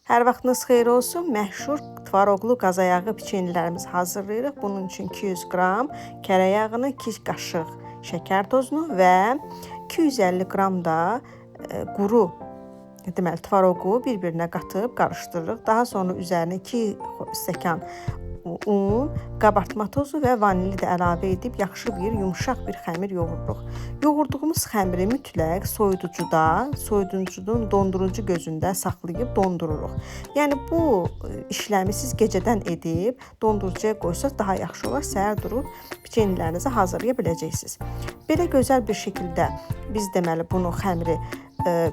Hər vaxtınız xeyir olsun. Məşhur tvaroqlu qazayağı peçenyelərimizi hazırlayırıq. Bunun üçün 200 qram kərə yağını, 2 qaşıq şəkər tozunu və 250 qram da quru deməli tvaroqu bir-birinə qatıb qarışdırırıq. Daha sonra üzərinə 2 stəkan un, qabartma tozu və vanili də əlavə edib yaxşı bir yumşaq bir xəmir yoğururuq. Yoğurduğumuz xəmiri mütləq soyuducunun dondurucu gözündə saxlayıb dondururuq. Yəni bu işləmi siz gecədən edib dondurucuya qoysaq daha yaxşı olar. Səhər durub peçenyelərinizi hazırlaya biləcəksiniz. Belə gözəl bir şəkildə biz deməli bunu xəmiri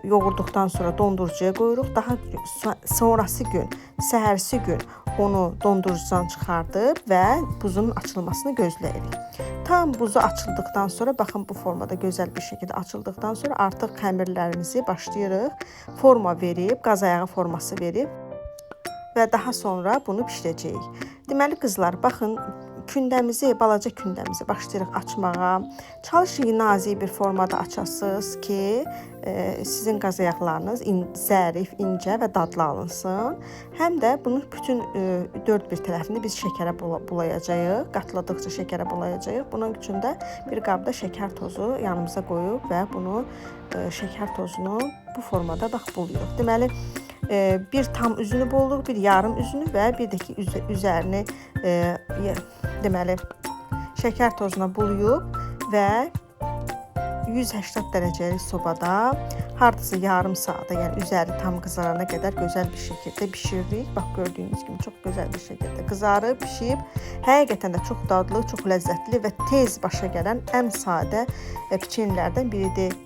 yoğurduqdan sonra dondurucuya qoyuruq. Daha sonrası gün, səhərsi gün onu dondurucudan çıxardıb və buzun açılmasını gözləyirik. Tam buzu açıldıqdan sonra, baxın bu formada gözəl bir şəkildə açıldıqdan sonra artıq xəmirlərimizi başlayırıq forma verib, qazayağı forması verib və daha sonra bunu bişirəcəyik. Deməli qızlar, baxın balaca kündəmizi başlayırıq açmağa. Çalışın nazik bir formada açasınız ki, sizin qazayaqlarınız zərif, incə və dadlı alınsın. Həm də bunun bütün dörd bir tərəfini biz şəkərə bulayacağıq. Qatladıqca şəkərə bulayacağıq. Bunun üçün də bir qabda şəkər tozu yanımıza qoyub və bunu şəkər tozunu bu formada bax buluyuruq. Deməli bir tam üzünü buluruq, bir yarım üzünü və bir də ki üzərini deməli şəkər tozuna buluyub və 180 dərəcəlik sobada hardasa yarım saata, yəni üzəri tam qızarana qədər gözəl bir şəkildə bişiririk. Bax gördüyünüz kimi çox gözəl bir şəkildə qızarıb, pişib. Həqiqətən də çox dadlı, çox ləzzətli və tez başa gələn ən sadə peçenyelərdən biridir.